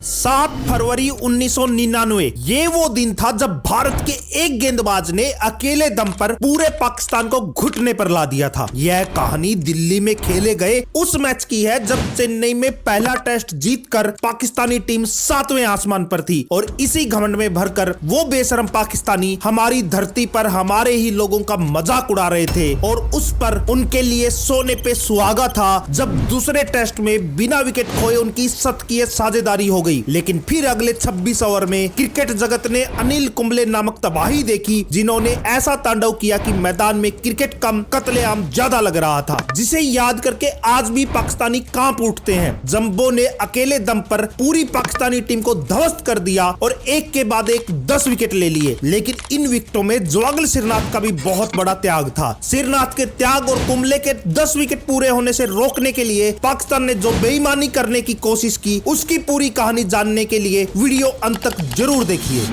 7 फरवरी 1999 ये वो दिन था जब भारत के एक गेंदबाज ने अकेले दम पर पूरे पाकिस्तान को घुटने पर ला दिया था। यह कहानी दिल्ली में खेले गए उस मैच की है जब चेन्नई में पहला टेस्ट जीतकर पाकिस्तानी टीम 7वें आसमान पर थी और इसी घमंड में भरकर वो बेशरम पाकिस्तानी हमारी धरती पर हमारे ही लोगों का मजाक उड़ा रहे थे और उस पर उनके लिए सोने पे सुहागा था जब दूसरे टेस्ट में बिना विकेट खोए उनकी शतकीय साझेदारी हो गई। लेकिन फिर अगले 26 ओवर में क्रिकेट जगत ने अनिल कुंबले नामक तबाही देखी जिन्होंने ऐसा तांडव किया कि मैदान में क्रिकेट कम कत्लेआम ज्यादा लग रहा था, जिसे याद करके आज भी पाकिस्तानी कांप उठते हैं। जंबो ने अकेले दम पर पूरी पाकिस्तानी टीम को ध्वस्त कर दिया और एक के बाद एक 10 विकेट ले लिए। लेकिन इन विकेटों में जोगल श्रीनाथ का भी बहुत बड़ा त्याग था। श्रीनाथ के त्याग और कुंबले के 10 विकेट पूरे होने से रोकने के लिए पाकिस्तान ने जो बेईमानी करने की कोशिश की उसकी पूरी कहानी जानने के लिए वीडियो अंत तक जरूर देखिए।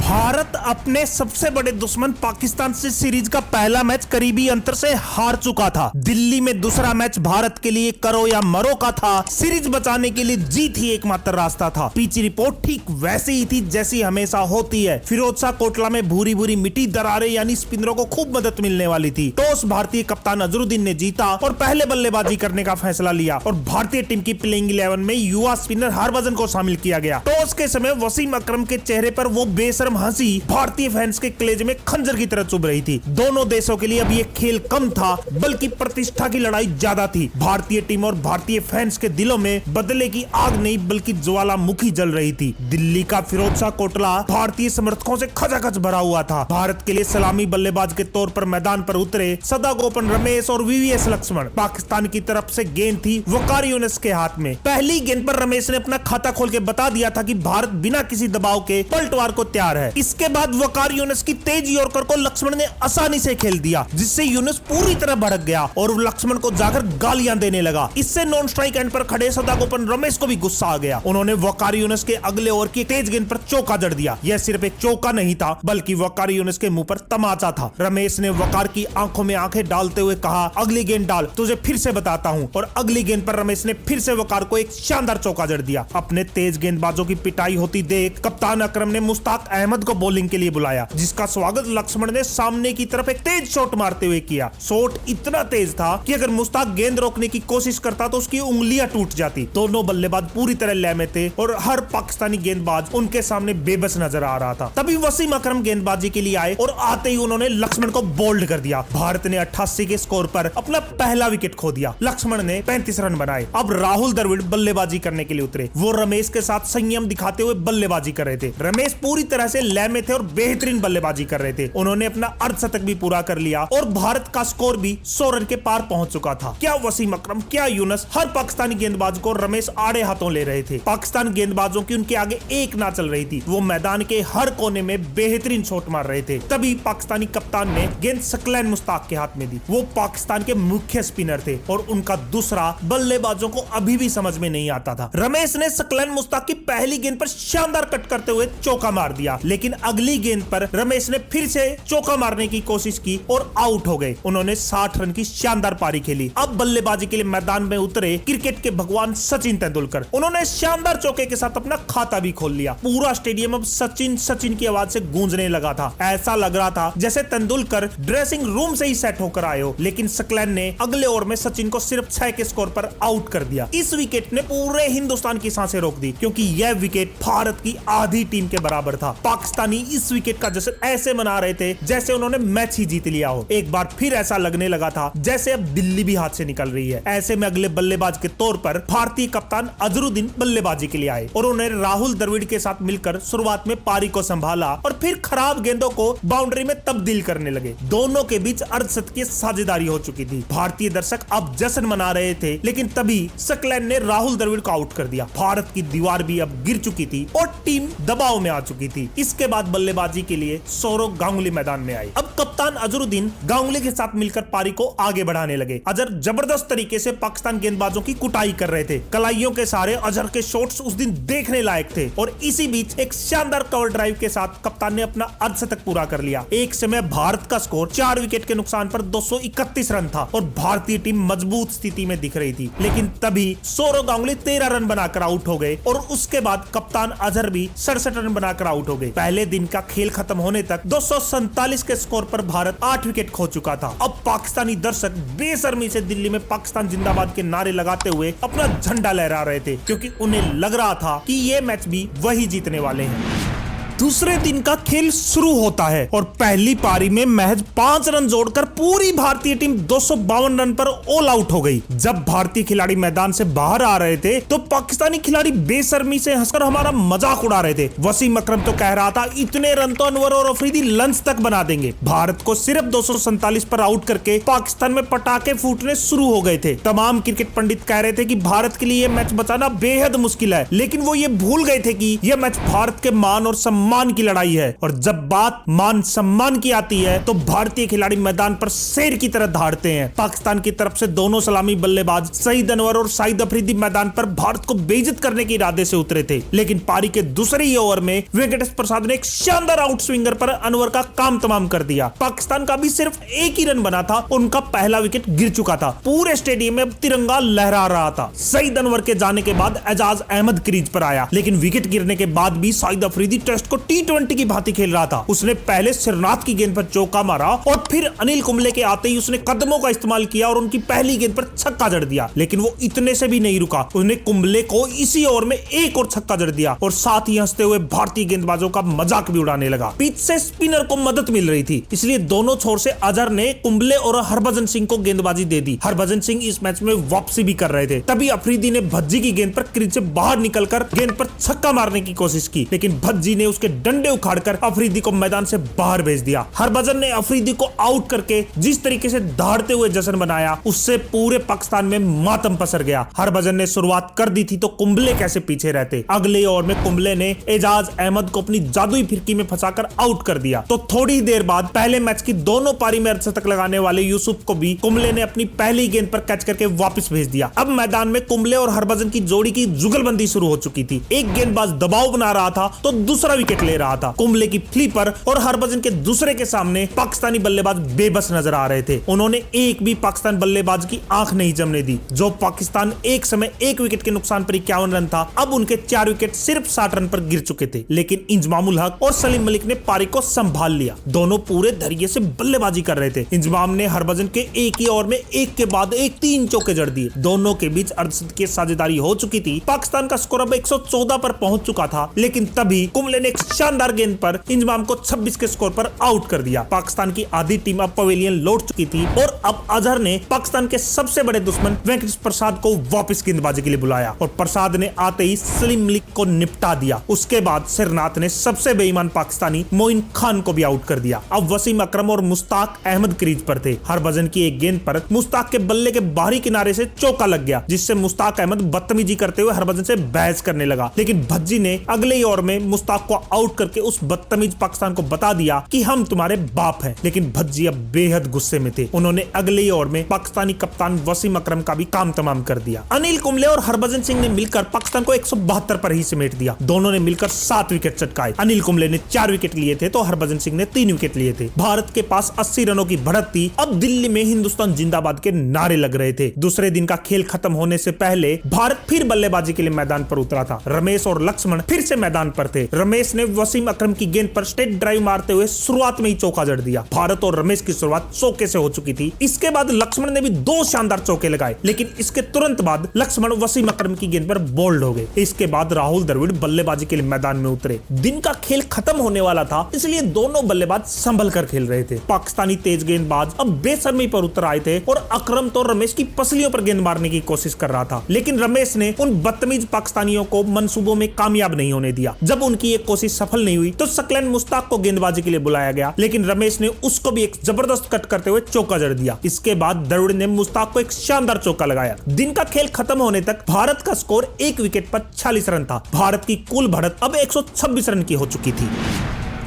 भारत अपने सबसे बड़े दुश्मन पाकिस्तान से सीरीज का पहला मैच करीबी अंतर से हार चुका था। दिल्ली में दूसरा मैच भारत के लिए करो या मरो का था। सीरीज बचाने के लिए जीत ही एकमात्र रास्ता था। पिच रिपोर्ट ठीक वैसी ही थी जैसी हमेशा होती है। फिरोजशाह कोटला में भूरी भूरी मिट्टी दरारे यानी स्पिनरों को खूब मदद मिलने वाली थी। टॉस भारतीय कप्तान अजरुद्दीन ने जीता और पहले बल्लेबाजी करने का फैसला लिया और भारतीय टीम की प्लेइंग 11 में युवा स्पिनर हरभजन को शामिल किया गया। टॉस के समय वसीम अकरम के चेहरे पर वो बेशरम हंसी भारतीय फैंस के कलेजे में खंजर की तरह चुभ रही थी। दोनों देशों के लिए अब ये खेल कम था बल्कि प्रतिष्ठा की लड़ाई ज्यादा थी। भारतीय टीम और भारतीय फैंस के दिलों में बदले की आग नहीं बल्कि ज्वालामुखी जल रही थी। दिल्ली का फिरोजशाह कोटला भारतीय समर्थकों से खचाखच भरा हुआ था। भारत के लिए सलामी बल्लेबाज के तौर पर मैदान पर उतरे सदागोपन रमेश और वीवीएस लक्ष्मण। पाकिस्तान की तरफ से गेंद थी वकार यूनिस के हाथ में। पहली गेंद पर रमेश ने अपना खाता खोल के बता दिया था कि भारत बिना किसी दबाव के पलटवार को तैयार है। इसके बाद वकार यूनिस की तेज यॉर्कर को लक्ष्मण ने आसानी से खेल दिया जिससे यूनिस पूरी तरह भड़क गया और लक्ष्मण को जाकर गालियां देने लगा। इससे नॉन स्ट्राइक एंड पर खड़े सदागोपन रमेश को भी गुस्सा आ गया। उन्होंने वकार यूनिस के अगले ओवर की तेज गेंद पर चौका जड़ दिया। यह सिर्फ एक चौका नहीं था बल्कि वकार यूनिस के मुंह पर तमाचा था। रमेश ने वकार की आंखों में आंखें डालते हुए कहा, अगली गेंद डाल, तुझे फिर से बताता हूं। और अगली गेंद पर रमेश ने फिर से वकार को एक शानदार चौका जड़ दिया। अपने तेज गेंदबाजों की पिटाई होती देख कप्तान अकरम ने मुश्ताक अहमद को बॉलिंग के लिए बुलाया जिसका स्वागत लक्ष्मण ने सामने की तरफ एक तेज शॉट मारते हुए किया। शॉट इतना तेज था कि अगर मुश्ताक गेंद रोकने की कोशिश करता तो उसकी उंगलियां टूट जाती। दोनों बल्लेबाज पूरी तरह लय में थे और हर पाकिस्तानी गेंदबाज उनके सामने बेबस नजर आ रहा था। तभी वसीम अकरम गेंदबाजी के लिए आए और आते ही उन्होंने लक्ष्मण को बोल्ड कर दिया। भारत ने 88 के स्कोर पर अपना पहला विकेट खो दिया। लक्ष्मण ने 35 रन बनाए। अब राहुल द्रविड़ बल्लेबाजी करने के लिए उतरे। वो रमेश के साथ संयम दिखाते हुए बल्लेबाजी कर रहे थे। रमेश पूरी तरह से लय में थे और बेहतरीन बल्लेबाजी कर रहे थे। उन्होंने अपना अर्धशतक भी पूरा कर लिया और भारत का स्कोर भी 100 रन के पार पहुंच चुका था। क्या वसीम अकरम, क्या यूनुस, हर पाकिस्तानी गेंदबाज को रमेश आड़े हाथों ले रहे थे। पाकिस्तान गेंदबाजों की उनके आगे एक ना चल रही थी। वो मैदान के हर कोने में बेहतरीन शॉट मार रहे थे। तभी पाकिस्तानी कप्तान ने गेंद सकलैन मुश्ताक के हाथ में दी। वो पाकिस्तान के मुख्य स्पिनर थे और उनका दूसरा बल्लेबाजों को अभी भी समझ में नहीं आता था। रमेश ने सकलैन मुश्ताक की पहली गेंद पर शानदार कट करते हुए चौका मार दिया, लेकिन अगली गेंद पर रमेश ने फिर से चौका मारने की कोशिश की और आउट हो गए। उन्होंने 60 रन की शानदार पारी खेली। अब बल्लेबाजी के लिए मैदान में उतरे क्रिकेट के भगवान सचिन तेंदुलकर। उन्होंने शानदार चौके के साथ अपना खाता भी खोल लिया। पूरा स्टेडियम अब सचिन सचिन की आवाज से गूंजने लगा था। ऐसा लग रहा था जैसे तेंदुलकर ड्रेसिंग रूम से ही सेट होकर आए हो। लेकिन सकलैन ने अगले ओवर में सचिन को सिर्फ 6 के स्कोर पर आउट कर दिया। इस विकेट ने पूरे हिंदुस्तान की सांसें रोक दी क्योंकि यह विकेट भारत की आधी टीम के बराबर था। पाकिस्तानी इस विकेट का जश्न ऐसे मना रहे थे जैसे उन्होंने मैच ही जीत लिया हो। एक बार फिर ऐसा लगने लगा था जैसे अब दिल्ली भी हाथ से निकल रही है। ऐसे में अगले बल्लेबाज के तौर पर भारतीय कप्तान अजरुद्दीन बल्लेबाजी के लिए आए और उन्होंने राहुल द्रविड़ के साथ मिलकर शुरुआत में पारी को संभाला और फिर खराब गेंदों को बाउंड्री में तब्दील करने लगे। दोनों के बीच अर्धशतकीय साझेदारी हो चुकी थी। भारतीय दर्शक अब जश्न मना रहे थे, लेकिन तभी सकलैन ने राहुल द्रविड़ को आउट कर दिया। भारत की दीवार भी अब गिर चुकी थी और टीम दबाव में आ चुकी थी। इसके बाद बल्लेबाजी के लिए सौरव गांगुली मैदान में आए। अब कप्तान अजहरुद्दीन गांगुली के साथ मिलकर पारी को आगे बढ़ाने लगे। अजहर जबरदस्त तरीके से पाकिस्तान गेंदबाजों की कुटाई कर रहे थे। कलाइयों के सारे अजहर के शॉट्स उस दिन देखने लायक थे और इसी बीच एक शानदार कवर ड्राइव के साथ कप्तान ने अपना अर्धशतक पूरा कर लिया। एक समय भारत का स्कोर 4 विकेट के नुकसान पर 231 रन था और भारतीय टीम मजबूत स्थिति में दिख रही थी। लेकिन तभी सौरव गांगुली 13 रन बनाकर आउट हो गए और उसके बाद कप्तान अजहर भी 67 रन बनाकर आउट हो गए। पहले दिन का खेल खत्म होने तक 247 के स्कोर पर भारत 8 विकेट खो चुका था। अब पाकिस्तानी दर्शक बेशर्मी से दिल्ली में पाकिस्तान जिंदाबाद के नारे लगाते हुए अपना झंडा लहरा रहे थे, क्योंकि उन्हें लग रहा था कि ये मैच भी वही जीतने वाले हैं। दूसरे दिन का खेल शुरू होता है और पहली पारी में महज 5 रन जोड़कर पूरी भारतीय टीम 252 रन पर ऑल आउट हो गई। जब भारतीय खिलाड़ी मैदान से बाहर आ रहे थे तो पाकिस्तानी खिलाड़ी बेशर्मी से हंसकर हमारा मजाक उड़ा रहे थे। वसीम अकरम तो कह रहा था इतने रन तो अनवर और अफरीदी लंच तक बना देंगे। भारत को सिर्फ 247 पर आउट करके पाकिस्तान में पटाखे फूटने शुरू हो गए थे। तमाम क्रिकेट पंडित कह रहे थे कि भारत के लिए यह मैच बचाना बेहद मुश्किल है, लेकिन वो ये भूल गए थे कि यह मैच भारत के मान और सम्मान की लड़ाई है। और जब बात मान सम्मान की आती है तो भारतीय खिलाड़ी मैदान पर शेर की तरह दहाड़ते हैं। पाकिस्तान की तरफ से दोनों सलामी बल्लेबाज सईद अनवर और शाहिद अफरीदी मैदान पर भारत को बेइज्जत करने के इरादे से उतरे थे। लेकिन पारी के दूसरे ही ओवर में वेंकटेश प्रसाद ने एक शानदार आउट स्विंगर पर अनवर का काम तमाम कर दिया। पाकिस्तान का भी सिर्फ एक ही रन बना था, उनका पहला विकेट गिर चुका था। पूरे स्टेडियम में तिरंगा लहरा रहा था। सईद अनवर के जाने के बाद एजाज अहमद क्रीज पर आया, लेकिन विकेट गिरने के बाद भी शाहिद अफरीदी टेस्ट को T20 की भांति खेल रहा था। उसने पहले सिरनाथ की गेंद पर चौका मारा और फिर अनिल कुंबले के आते ही उसने कदमों का इस्तेमाल किया और उनकी पहली गेंद पर छक्का जड़ दिया। लेकिन वो इतने से भी नहीं रुका, उसने कुंबले को इसी ओवर में एक और छक्का जड़ दिया और साथ ही हंसते हुए भारतीय गेंदबाजों का मजाक भी उड़ाने लगा। पिच से स्पिनर को मदद मिल रही थी, इसलिए दोनों छोर से अजहर ने कुंबले और हरभजन सिंह को गेंदबाजी दे दी। हरभजन सिंह इस मैच में वापसी भी कर रहे थे। तभी अफरीदी ने भज्जी की गेंद पर क्रीज से बाहर निकलकर गेंद पर छक्का मारने की कोशिश की, लेकिन भज्जी ने उसके डंडे उखाड़कर अफरीदी को मैदान से बाहर भेज दिया। हरभजन ने अफरीदी को आउट करके जिस तरीके से दहाड़ते हुए जश्न बनाया, उससे पूरे पाकिस्तान में मातम पसर गया। हरभजन ने शुरुआत कर दी थी तो कुंबले कैसे पीछे रहते। अगले ओवर में कुंबले ने एजाज अहमद को अपनी जादुई फिरकी में फंसाकर आउट कर दिया। तो थोड़ी देर बाद पहले मैच की दोनों पारी में अर्धशतक लगाने वाले यूसुफ को भी कुंबले ने अपनी पहली गेंद पर कैच करके वापस भेज दिया। अब मैदान में कुंबले और हरभजन की जोड़ी की जुगलबंदी शुरू हो चुकी थी। एक गेंदबाज दबाव बना रहा था तो दूसरा विकेट ले रहा था। कुंबले की फ्लिपर और हरभजन के दूसरे के सामने पाकिस्तानी बल्लेबाज बेबस नजर आ रहे थे। उन्होंने एक भी पाकिस्तान बल्लेबाज की आंख नहीं जमने दी। जो पाकिस्तान एक समय 1 विकेट के नुकसान पर 51 रन था, अब उनके 4 विकेट सिर्फ 60 रन पर गिर चुके थे। लेकिन इंजमामुल हक और सलीम मलिक ने पारी को संभाल लिया। दोनों पूरे धैर्य से बल्लेबाजी कर रहे थे। इंजमाम ने हरभजन के एक ही ओवर में एक के बाद एक 3 चौके जड़ दिए। दोनों के बीच अर्धशतक की साझेदारी हो चुकी थी। पाकिस्तान का स्कोर अब 114 पर पहुंच चुका था, लेकिन तभी कुंबले ने एक शानदार गेंद पर इंजमाम को 26 के स्कोर पर आउट कर दिया। पाकिस्तान की आधी टीम अब पवेलियन लौट चुकी थी और अब अजहर ने पाकिस्तान के सबसे बड़े दुश्मन वेंकटेश प्रसाद को वापस गेंदबाजी के लिए बुलाया और प्रसाद ने आते ही सलीम मलिक को निपटा दिया। उसके बाद सिरनाथ ने सबसे बेईमान पाकिस्तानी मोइन खान को भी आउट कर दिया। अब वसीम अकरम और मुश्ताक अहमद क्रीज पर थे। हरभजन की एक गेंद पर मुश्ताक के बल्ले के बाहरी किनारे से चौका लग गया, जिससे मुश्ताक अहमद बदतमीजी करते हुए हरभजन से बहस करने लगा। लेकिन भज्जी ने अगले ही ओवर में मुश्ताक को आउट करके उस बदतमीज पाकिस्तान को बता दिया कि हम तुम्हारे बाप हैं। लेकिन भज्जी अब बेहद गुस्से में थे। उन्होंने अगले ही ओवर में पाकिस्तानी कप्तान वसीम अकरम का भी काम तमाम कर दिया। अनिल कुंबले और हरभजन सिंह ने मिलकर पाकिस्तान को 172 पर ही समेट दिया। दोनों ने मिलकर 7 विकेट चटकाए। अनिल कुंबले ने 4 विकेट लिए थे तो हरभजन सिंह ने 3 विकेट लिए थे। भारत के पास 80 रनों की बढ़त थी। अब दिल्ली में हिंदुस्तान जिंदाबाद के नारे लग रहे थे। दूसरे दिन का खेल खत्म होने से पहले भारत फिर बल्लेबाजी के लिए मैदान पर उतरा था। रमेश और लक्ष्मण फिर से मैदान पर थे। रमेश ने वसीम अकरम की गेंद पर स्ट्रेट ड्राइव मारते हुए शुरुआत में ही चौका जड़ दिया। भारत और रमेश की शुरुआत चौके से हो चुकी थी। इसके बाद लक्ष्मण ने भी 2 शानदार चौके लगाए, लेकिन इसके तुरंत बाद लक्ष्मण वसीम अकरम की गेंद पर बोल्ड हो गए। इसके बाद राहुल द्रविड़ बल्लेबाजी के लिए मैदान में उतरे। दिन का खेल खत्म होने वाला था, इसलिए दोनों बल्लेबाज संभल कर खेल रहे थे। पाकिस्तानी तेज गेंदबाज अब बेशर्मी पर उतर आए थे और अकरम तो रमेश की पसलियों पर गेंद मारने की कोशिश कर रहा था, लेकिन रमेश ने उन बदतमीज पाकिस्तानियों को मंसूबों में कामयाब नहीं होने दिया। जब उनकी एक कोशिश कोशिश सफल नहीं हुई तो सकलैन मुश्ताक को गेंदबाजी के लिए बुलाया गया, लेकिन रमेश ने उसको भी एक जबरदस्त कट करते हुए चौका जड़ दिया। इसके बाद द्रविड़ ने मुश्ताक को एक शानदार चौका लगाया। दिन का खेल खत्म होने तक भारत का स्कोर 1 विकेट पर 46 रन था। भारत की कुल बढ़त अब 126 रन की हो चुकी थी।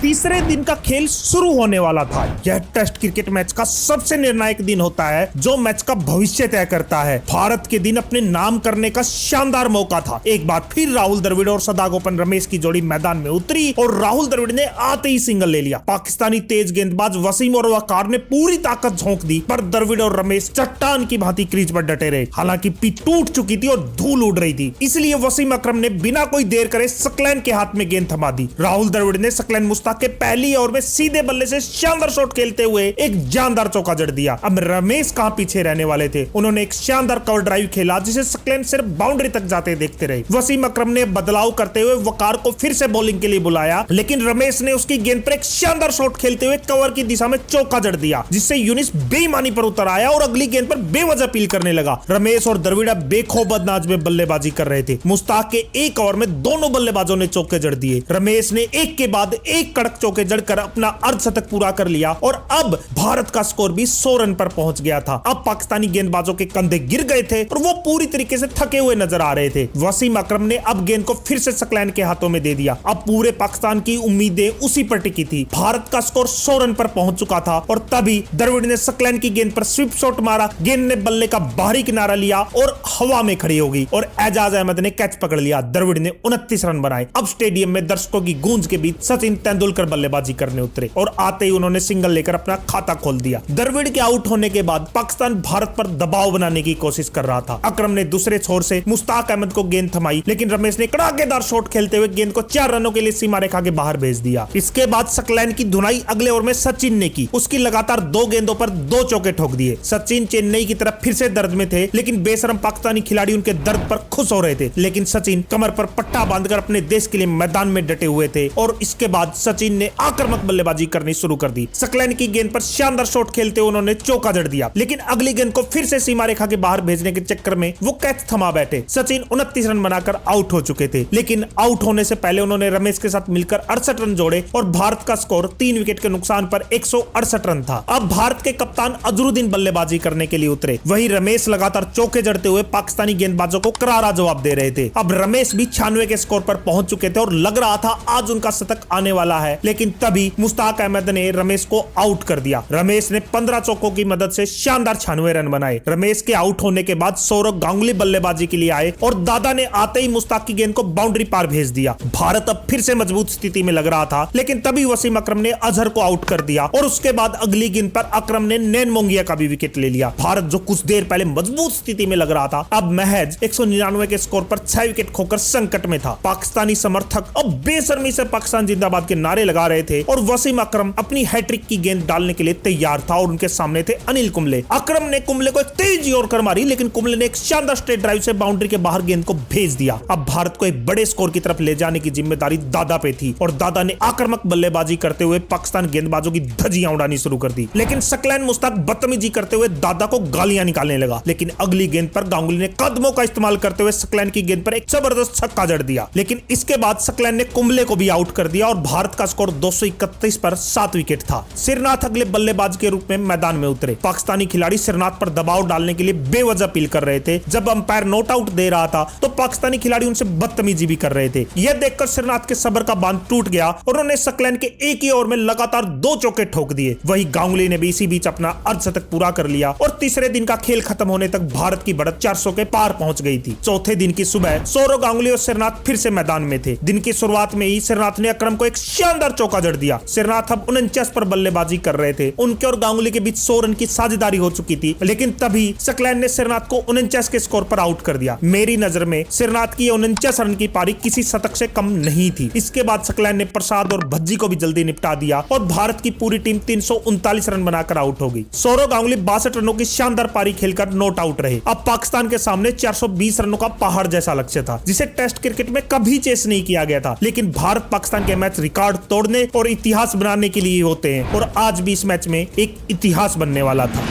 तीसरे दिन का खेल शुरू होने वाला था। यह टेस्ट क्रिकेट मैच का सबसे निर्णायक दिन होता है, जो मैच का भविष्य तय करता है। भारत के दिन अपने नाम करने का शानदार मौका था। एक बार फिर राहुल द्रविड़ और सदागोपन रमेश की जोड़ी मैदान में उतरी और राहुल द्रविड़ ने आते ही सिंगल ले लिया। पाकिस्तानी तेज गेंदबाज वसीम और वकार ने पूरी ताकत झोंक दी, पर द्रविड़ और रमेश चट्टान की भांति क्रीज पर डटे रहे। हालांकि पिच टूट चुकी थी और धूल उड़ रही थी, इसलिए वसीम अकरम ने बिना कोई देर करे सकलैन के हाथ में गेंद थमा दी। राहुल द्रविड़ ने सकलैन मुश्ताक के पहली ओवर में सीधे बल्ले से शानदार शॉट खेलते हुए एक जानदार चौका जड़ दिया। अब रमेश कहां पीछे रहने वाले थे। उन्होंने एक शानदार कवर ड्राइव खेला, जिसे सकलैन सिर्फ बाउंड्री तक जाते देखते रहे। वसीम अकरम ने बदलाव करते हुए वकार को फिर से बॉलिंग के लिए बुलाया, लेकिन रमेश ने उसकी गेंद पर एक शानदार शॉट खेलते हुए कवर की दिशा में चौका जड़ दिया, जिससे यूनिस बेईमानी पर उतर आया और अगली गेंद पर बेवजह अपील करने लगा। रमेश और द्रविड़ बेखौफ अंदाज में बल्लेबाजी कर रहे थे। मुश्ताक के एक ओवर में दोनों बल्लेबाजों ने चौके जड़ दिए। रमेश ने एक के बाद एक कड़क चौके जड़कर अपना अर्धशतक पूरा कर लिया और अब भारत का स्कोर भी 100 रन पर पहुंच गया था। अब पाकिस्तानी गेंदबाजों के कंधे गिर गए थे और वो पूरी तरीके से थके हुए नजर आ रहे थे। वसीम अकरम ने अब गेंद को फिर से सकलैन के हाथों में दे दिया। अब पूरे पाकिस्तान की उम्मीदें उसी पर टिकी थी। भारत का स्कोर 100 रन पर पहुंच चुका था और तभी द्रविड़ ने सकलैन की गेंद पर स्वीप शॉट मारा। गेंद ने बल्ले का बाहरी किनारा लिया और हवा में खड़ी हो गई और एजाज अहमद ने कैच पकड़ लिया। द्रविड़ ने 29 रन बनाए। अब स्टेडियम में दर्शकों की गूंज के बीच सचिन तेंदुलकर बल्लेबाजी करने उतरे और आते ही उन्होंने सिंगल लेकर अपना खाता खोल दिया। द्रविड़ के आउट होने के बाद पाकिस्तान भारत पर दबाव बनाने की कोशिश कर रहा था। अकरम ने दूसरे छोर से मुश्ताक अहमद को गेंद थमाई, लेकिन रमेश ने कड़ाकेदार शॉट खेलते हुए गेंद को 4 रनों के लिए सीमा रेखा के बाहर भेज दिया। इसके बाद सकलैन की धुनाई अगले ओवर में सचिन ने की। उसकी लगातार 2 गेंदों पर 2 चौके ठोक दिए। सचिन चेन्नई की तरफ फिर से दर्द में थे, लेकिन बेशरम पाकिस्तानी खिलाड़ी उनके दर्द पर खुश हो रहे थे। लेकिन सचिन कमर पर पट्टा बांधकर अपने देश के लिए मैदान में डटे हुए थे और इसके बाद सचिन ने आक्रामक बल्लेबाजी करनी शुरू कर दी। सकलैन की गेंद पर शानदार शॉट खेलते हुए उन्होंने चौका जड़ दिया, लेकिन अगली गेंद को फिर से सीमा रेखा के बाहर भेजने के चक्कर में वो कैच थमा बैठे। सचिन 29 रन बनाकर आउट हो चुके थे, लेकिन आउट होने से पहले उन्होंने रमेश के साथ मिलकर 68 रन जोड़े और भारत का स्कोर 3 विकेट के नुकसान पर 168 रन था। अब भारत के कप्तान अजरुद्दीन बल्लेबाजी करने के लिए उतरे। वहीं रमेश लगातार चौके जड़ते हुए पाकिस्तानी गेंदबाजों को करारा जवाब दे रहे थे। अब रमेश भी 96 के स्कोर पर पहुंच चुके थे और लग रहा था आज उनका शतक आने वाला है, लेकिन तभी मुश्ताक अहमद ने रमेश को आउट कर दिया। रमेश ने 15 चौकों की मदद से शानदार 96 रन बनाए। रमेश के आउट होने के बाद सौरव गांगुली बल्लेबाजी के लिए आए और दादा ने आते ही मुश्ताक की गेंद को बाउंड्री पार भेज दिया। भारत अब फिर से मजबूत स्थिति में लग रहा था, लेकिन तभी वसीम अकरम ने अजहर को आउट कर दिया और उसके बाद अगली गेंद पर अकरम ने नैन मोंगिया का भी विकेट ले लिया। भारत जो कुछ देर पहले मजबूत स्थिति में लग रहा था, अब महज 199 के स्कोर पर 6 विकेट खोकर संकट में था। पाकिस्तानी समर्थक अब बेशर्मी से पाकिस्तान जिंदाबाद के नारे लगा रहे थे और वसीम अकरम अपनी हैट्रिक की गेंद डालने के लिए तैयार था और उनके सामने थे अनिल कुंबले। अकरम ने कुंबले को एक तेज योर्कर मारी, लेकिन कुंबले ने एक शानदार स्ट्रेट ड्राइव से बाउंड्री के बाहर गेंद को भेज दिया। अब भारत को एक बड़े स्कोर की तरफ ले जाने की जिम्मेदारी दादा पे थी और दादा ने आक्रामक बल्लेबाजी करते हुए पाकिस्तान गेंदबाजों की धज्जियां उड़ानी शुरू कर दी। लेकिन सकलैन मुश्ताक बदतमीजी करते हुए दादा को गालियां निकालने लगा, लेकिन अगली गेंद पर गांगुली ने कदमों का इस्तेमाल करते हुए सकलैन की गेंद पर एक जबरदस्त छक्का जड़ दिया। लेकिन इसके बाद सकलैन ने कुंबले को भी आउट कर दिया और भारत का स्कोर 231 पर 7 विकेट था। सिरनाथ अगले बल्लेबाज के रूप में मैदान में उतरे। पाकिस्तानी खिलाड़ी सिरनाथ पर दबाव डालने के लिए बेवजह अपील कर रहे थे। जब अंपायर नॉट आउट दे रहा था तो पाकिस्तानी खिलाड़ी उनसे बदतमीजी भी कर रहे थे। यह देखकर सिरनाथ के सब्र का बांध टूट गया और उन्होंने सकलैन के एक ही ओवर में लगातार 2 चौके ठोक दिए। वहीं गांगुली ने भी इसी बीच अपना अर्धशतक पूरा कर लिया और तीसरे दिन का खेल खत्म होने तक भारत की बढ़त 400 के पार पहुंच गई थी। चौथे दिन की सुबह सौरव गांगुली और सिरनाथ फिर से मैदान में थे। दिन की शुरुआत में ही सिरनाथ ने अकरम को एक शानदार चौका जड़ दिया। सिरनाथ अब 49 पर बल्लेबाजी कर रहे थे। उनके और गांगुली के बीच 100 रन की साझेदारी हो चुकी थी, लेकिन तभी सकलैन ने सिरनाथ को 49 के स्कोर पर आउट कर दिया। मेरी नजर में सिरनाथ की 49 रन की पारी किसी शतक से कम नहीं थी। इसके बाद सकलैन ने प्रसाद और भज्जी को भी जल्दी निपटा दिया और भारत की पूरी टीम 339 रन बनाकर आउट हो गई। सौरव गांगुली 62 रनों की शानदार पारी खेलकर नॉट आउट रहे। अब पाकिस्तान के सामने 420 रनों का पहाड़ जैसा लक्ष्य था, जिसे टेस्ट क्रिकेट में कभी चेस नहीं किया गया था। लेकिन भारत पाकिस्तान के मैच रिकॉर्ड तोड़ने और इतिहास बनाने के लिए होते हैं और आज भी इस मैच में एक इतिहास बनने वाला था।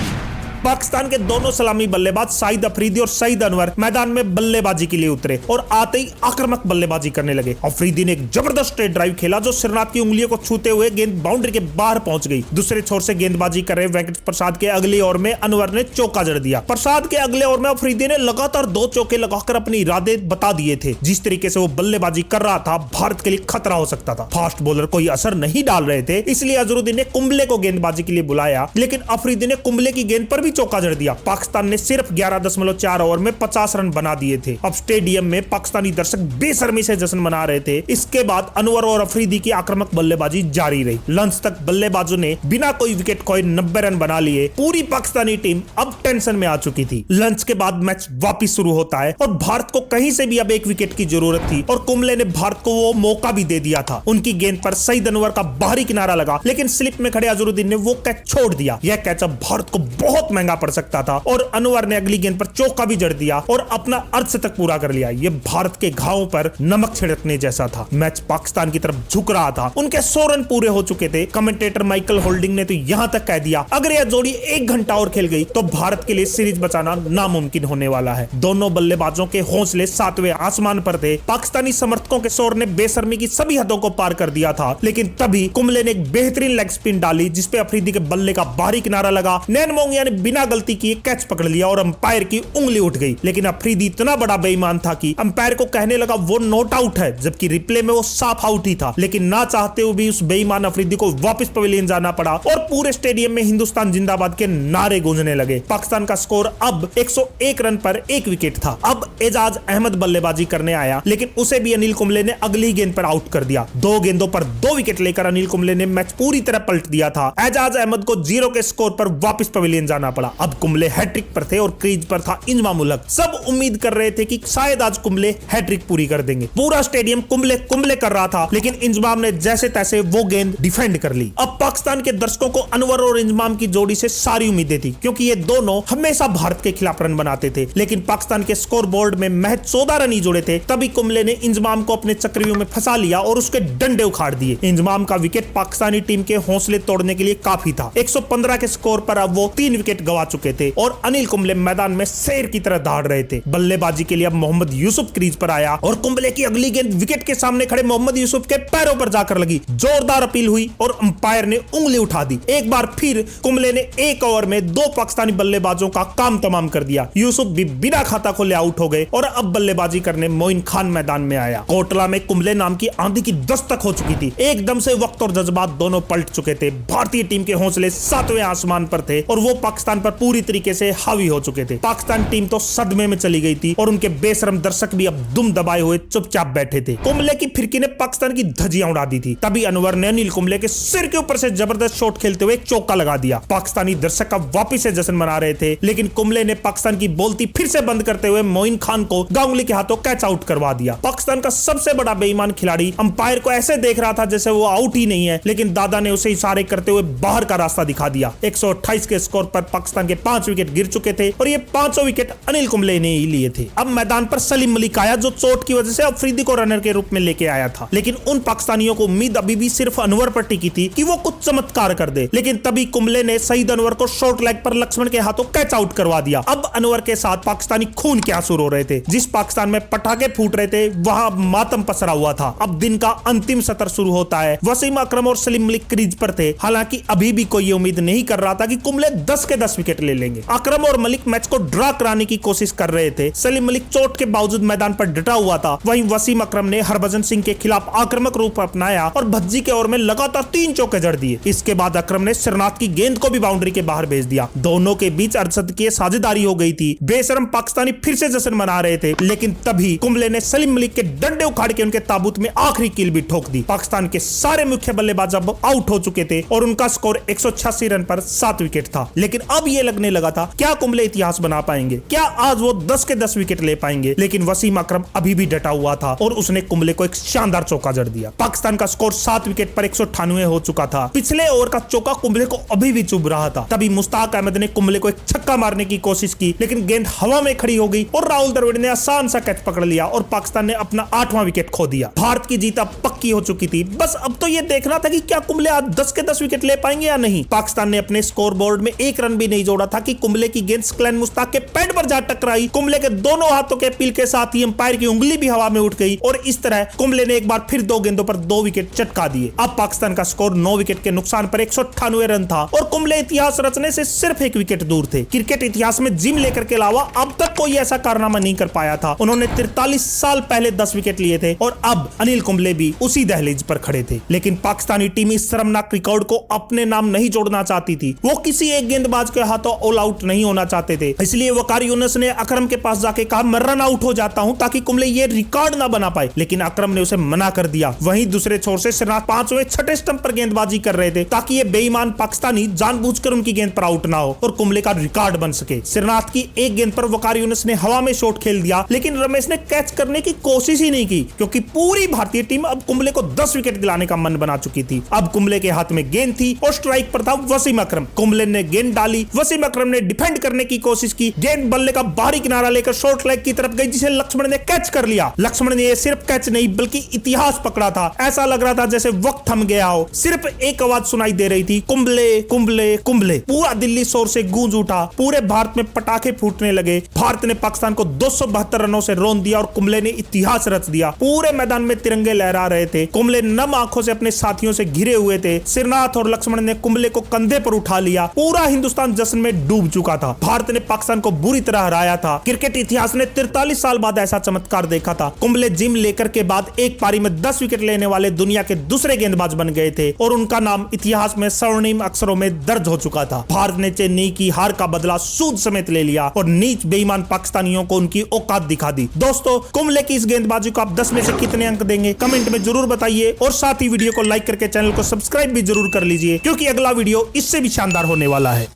पाकिस्तान के दोनों सलामी बल्लेबाज शाहिद अफरीदी और सईद अनवर मैदान में बल्लेबाजी के लिए उतरे और आते ही आक्रामक बल्लेबाजी करने लगे। अफरीदी ने एक जबरदस्त स्ट्रेट ड्राइव खेला जो श्रीनाथ की उंगलियों को छूते हुए गेंद बाउंड्री के बाहर पहुंच गई। दूसरे छोर से गेंदबाजी कर रहे वेंकट प्रसाद के अगली ओवर में अनवर ने चौका जड़ दिया। प्रसाद के अगले ओवर में अफरीदी ने लगातार 2 चौके लगाकर अपने इरादे बता दिए थे। जिस तरीके से वो बल्लेबाजी कर रहा था भारत के लिए खतरा हो सकता था। फास्ट बॉलर कोई असर नहीं डाल रहे थे, इसलिए अजहरुद्दीन ने कुंबले को गेंदबाजी के लिए बुलाया, लेकिन अफरीदी ने कुंबले की गेंद पर भी चौका जड़ दिया। पाकिस्तान ने सिर्फ 11.4 ओवर में 50 रन बना दिए थे। अब स्टेडियम में पाकिस्तानी दर्शक बेशर्मी से जश्न मना रहे थे। इसके बाद अनवर और अफरीदी की आक्रामक बल्लेबाजी जारी रही। लंच तक बल्लेबाजों ने बिना कोई विकेट खोए 90 रन बना लिए। पूरी पाकिस्तानी टीम अब टेंशन में आ चुकी थी। लंच के बाद मैच वापिस शुरू होता है और भारत को कहीं से भी अब एक विकेट की जरूरत थी और कुंबले ने भारत को वो मौका भी दे दिया था। उनकी गेंद पर सईद अनवर का बाहरी किनारा लगा, लेकिन स्लिप में खड़े अजहरुद्दीन ने वो कैच छोड़ दिया। यह कैच अब भारत को बहुत महंगा पड़ सकता था और अनवर ने अगली गेंद पर चौका भी जड़ दिया और अपना अर्ध तक पूरा कर लिया। यह भारत के घावों पर नमक छिड़कने जैसा था। मैच पाकिस्तान की तरफ झुक रहा था। उनके 100 रन पूरे हो चुके थे। कमेंटेटर माइकल होल्डिंग ने तो यहां तक कह दिया, अगर यह जोड़ी 1 घंटा और खेल गई तो भारत के लिए सीरीज बचाना नामुमकिन होने वाला है। दोनों बल्लेबाजों के हौसले 7वें आसमान पर थे। पाकिस्तानी समर्थकों के शोर ने बेशर्मी की सभी हदों को पार कर दिया था, लेकिन तभी कुंबले ने एक बेहतरीन लेग स्पिन डाली जिसपे अफरीदी के बल्ले का बाहरी किनारा लगा। नैन मोंगिया ने बिना गलती किए कैच पकड़ लिया और अंपायर की उंगली उठ गई, लेकिन अफरीदी इतना बड़ा बेईमान था कि अंपायर को कहने लगा वो नॉट आउट है, जबकि रिप्ले में वो साफ आउट ही था। लेकिन ना चाहते हुए भी उस बेईमान अफरीदी को वापस पवेलियन जाना पड़ा और पूरे स्टेडियम में हिंदुस्तान जिंदाबाद के नारे गूंजने लगे। पाकिस्तान का स्कोर अब 101 रन पर 1 विकेट था। अब एजाज अहमद बल्लेबाजी करने आया, लेकिन उसे भी अनिल कुंबले ने अगली गेंद पर आउट कर दिया। 2 गेंदों पर 2 विकेट लेकर अनिल कुंबले ने मैच पूरी तरह पलट दिया था। एजाज अहमद को 0 के स्कोर पर वापस पवेलियन जाना पड़ा। अब कुंबले हैट्रिक पर थे और क्रीज पर था इंजमाम उल हक। सब उम्मीद कर रहे थे कि शायद आज कुंबले हैट्रिक पूरी कर देंगे। पूरा स्टेडियम कुंबले कुंबले कर रहा था, लेकिन इंजमाम ने जैसे तैसे वो गेंद डिफेंड कर ली। अब पाकिस्तान के दर्शकों को अनवर और इंजमाम की जोड़ी से सारी उम्मीदें थी, क्योंकि ये दोनों हमेशा भारत के खिलाफ रन बनाते थे। लेकिन पाकिस्तान के स्कोर बोर्ड में महज 14 रन ही जुड़े थे। तभी कुंबले ने इंजमाम को अपने चक्रव्यूह में फंसा लिया और उसके डंडे उखाड़ दिए। इंजमाम का विकेट पाकिस्तानी टीम के हौसले तोड़ने के लिए काफी था। 115 के स्कोर पर अब वो 3 विकेट गवा चुके थे और अनिल कुंबले मैदान में शेर की तरह दौड़ रहे थे। बल्लेबाजी के लिए अब मोहम्मद यूसुफ क्रीज पर आया और कुंबले की अगली गेंद विकेट के सामने खड़े मोहम्मद यूसुफ के पैरों पर जाकर लगी। जोरदार अपील हुई और अंपायर ने उंगली उठा दी। एक बार फिर कुंबले ने 1 ओवर में 2 पाकिस्तानी बल्लेबाजों का काम तमाम कर दिया। यूसुफ भी बिना खाता खोले आउट हो गए और अब बल्लेबाजी करने मोइन खान मैदान में आया। कोटला में कुंबले नाम की आंधी की दस्तक हो चुकी थी। एकदम से वक्त और जज्बात दोनों पलट चुके थे। भारतीय टीम के हौसले 7वें आसमान पर थे और वो पाकिस्तान पर पूरी तरीके से हावी हो चुके थे। पाकिस्तान टीम तो सदमे में चली गई थी और उनके बेशरम दर्शक भी अब दुम दबाए हुए चुपचाप बैठे थे। कुंबले की फिरकी ने पाकिस्तान की धज्जियां उड़ा दी थी। तभी अनवर ने अनिल कुंबले के सिर के ऊपर से जबरदस्त शॉट खेलते हुए एक चौका लगा दिया। पाकिस्तानी दर्शक अब वापिस से जश्न मना रहे थे, लेकिन कुंबले ने पाकिस्तान की बोलती फिर से बंद करते हुए मोइन खान को गांगुली के हाथों कैच आउट करवा दिया। पाकिस्तान का सबसे बड़ा बेईमान खिलाड़ी अंपायर को ऐसे देख रहा था जैसे वो आउट ही नहीं है, लेकिन दादा ने उसे इशारे करते हुए बाहर का रास्ता दिखा दिया। 128 के स्कोर पर पाकिस्तान के 5 विकेट गिर चुके थे और ये 5 विकेट अनिल कुंबले ने ही लिए थे। अब मैदान पर सलीम मलिक आया, जो चोट की वजह से अफरीदी को रनर के रूप में लेके आया था, लेकिन उन पाकिस्तानियों को उम्मीद अभी भी सिर्फ अनवर पर टिकी थी कि वो कुछ चमत्कार कर दे। लेकिन तभी कुंबले ने सईद अनवर को शॉर्ट लेग पर लक्ष्मण के हाथों कैच आउट करवा दिया। अब अनवर के साथ पाकिस्तानी खून के आंसू रो रहे थे। जिस पाकिस्तान में पटाखे फूट रहे थे वहां मातम पसरा हुआ था। अब दिन का अंतिम सत्र शुरू होता है। वसीम अकरम और सलीम मलिक क्रीज पर थे। हालांकि अभी भी कोई उम्मीद नहीं कर रहा था कि कुंबले 10 के 10 विकेट ले लेंगे। अकरम और मलिक मैच को ड्रा कराने की कोशिश कर रहे थे। सलीम मलिक चोट के बावजूद मैदान पर डटा हुआ था। वहीं वसीम अकरम ने हरभजन सिंह के खिलाफ आक्रामक रूप अपनाया और भज्जी के ओवर में लगातार 3 चौके जड़ दिए। इसके बाद अकरम ने श्रीनाथ की गेंद को भी बाउंड्री के बाहर भेज दिया। दोनों के बीच अर्धशतकीय साझेदारी हो गई थी। बेशरम पाकिस्तानी फिर से जश्न मना रहे थे, लेकिन तभी कुंबले ने सलीम मलिक के डंडे उखाड़ के उनके ताबूत में आखिरी कील भी ठोक दी। पाकिस्तान के सारे मुख्य बल्लेबाज अब आउट हो चुके थे और उनका स्कोर 186 रन पर 7 विकेट था। लेकिन अब यह लगने लगा था क्या कुंबले इतिहास बना पाएंगे, क्या आज वो 10 के 10 विकेट ले पाएंगे। लेकिन वसीम अकरम अभी भी डटा हुआ था और उसने कुंबले को एक शानदार चौका जड़ दिया। पाकिस्तान का स्कोर 7 विकेट पर 198 हो चुका था। पिछले ओवर का चौका कुंबले को अभी भी चुभ रहा था। तभी मुश्ताक अहमद ने कुंबले को एक छक्का मारने की कोशिश की, लेकिन गेंद हवा में खड़ी हो गई और राहुल द्रविड़ ने आसान सा कैच पकड़ लिया और पाकिस्तान ने अपना 8वां विकेट खो दिया। भारत की जीत अब पक्की हो चुकी थी। बस अब तो यह देखना था कि क्या कुंबले आज 10 के 10 विकेट ले पाएंगे या नहीं। पाकिस्तान ने अपने स्कोर बोर्ड में 1 रन भी नहीं जोड़ा था कि कुंबले की गेंद स्कलन मुश्ताक के पैड पर जा टकराई। कुंबले के दोनों हाथों के अपील के साथ ही अंपायर की उंगली भी हवा में उठ गई और इस तरह कुंबले ने एक बार फिर 2 गेंदों पर 2 विकेट चटका दिए। अब पाकिस्तान का स्कोर 9 विकेट के नुकसान पर 198 रन था और कुंबले इतिहास रचने से सिर्फ 1 विकेट दूर थे। क्रिकेट इतिहास में जिम लेकर के अलावा अब तक कोई ऐसा कारनामा नहीं कर पाया था। उन्होंने 43 साल पहले 10 विकेट लिए थे और अब अनिल कुंबले भी उसी दहलीज पर खड़े थे। लेकिन पाकिस्तानी टीम इस शर्मनाक रिकॉर्ड को अपने नाम नहीं जोड़ना चाहती थी। वो किसी एक गेंदबाज के हाथों ऑल आउट नहीं होना चाहते थे। इसलिए वकार यूनुस ने अकरम के पास जाके कहा मैं रन आउट हो जाता हूं ताकि कुंबले ये रिकॉर्ड ना बना पाए, लेकिन अकरम ने उसे मना कर दिया। वहीं दूसरे छोर से सिरनाथ 5वें 6ठे स्टंप पर गेंदबाजी कर रहे थे ताकि ये बेईमान पाकिस्तानी जानबूझकर उनकी गेंद पर आउट ना हो और कुंबले का रिकॉर्ड बन सके। सिरनाथ की एक गेंद पर वकार यूनुस ने हवा में शॉट खेल दिया, लेकिन रमेश ने कैच करने की कोशिश ही नहीं की क्योंकि पूरी भारतीय टीम अब कुंबले को 10 विकेट दिलाने का मन बना चुकी थी। अब कुंबले के हाथ में गेंद थी और स्ट्राइक पर था वसीम अकरम। कुंबले ने गेंद डाली, वसीम अकरम ने डिफेंड करने की कोशिश की, गेंद बल्ले का बाहरी किनारा लेकर शॉर्ट लेग की तरफ गई जिसे लक्ष्मण ने कैच कर लिया। लक्ष्मण ने सिर्फ कैच नहीं बल्कि इतिहास पकड़ा था। ऐसा लग रहा था जैसे वक्त थम गया हो। सिर्फ एक आवाज सुनाई दे रही थी, कुंबले कुंबले कुंबले। पूरा दिल्ली शोर से गूंज उठा, पूरे भारत में पटाखे फूटने लगे। भारत ने पाकिस्तान को 272 रनों से रौंद दिया और कुंबले ने इतिहास रच दिया। पूरे मैदान में तिरंगे लहरा रहे थे। कुंबले नम आंखों से अपने साथियों से घिरे हुए थे। सिरनाथ और लक्ष्मण ने कुंबले को कंधे पर उठा लिया। पूरा हिंदुस्तान जश्न में डूब चुका था। भारत ने पाकिस्तान को बुरी तरह हराया था। क्रिकेट इतिहास ने 43 साल बाद ऐसा चमत्कार देखा था। कुंबले जिम लेकर के बाद एक पारी में 10 विकेट लेने वाले दुनिया के दूसरे गेंदबाज बन गए थे और उनका नाम इतिहास में स्वर्णिम अक्षरों में दर्ज हो चुका था। भारत ने चेन्नई की हार का बदला सूद समेत ले लिया और नीच बेईमान पाकिस्तानियों को उनकी औकात दिखा दी। दोस्तों, कुंबले की इस गेंदबाजी को आप 10 में से कितने अंक देंगे कमेंट में जरूर बताइए और साथ ही वीडियो को लाइक करके चैनल को सब्सक्राइब भी जरूर कर लीजिए क्योंकि अगला वीडियो इससे भी शानदार होने वाला है।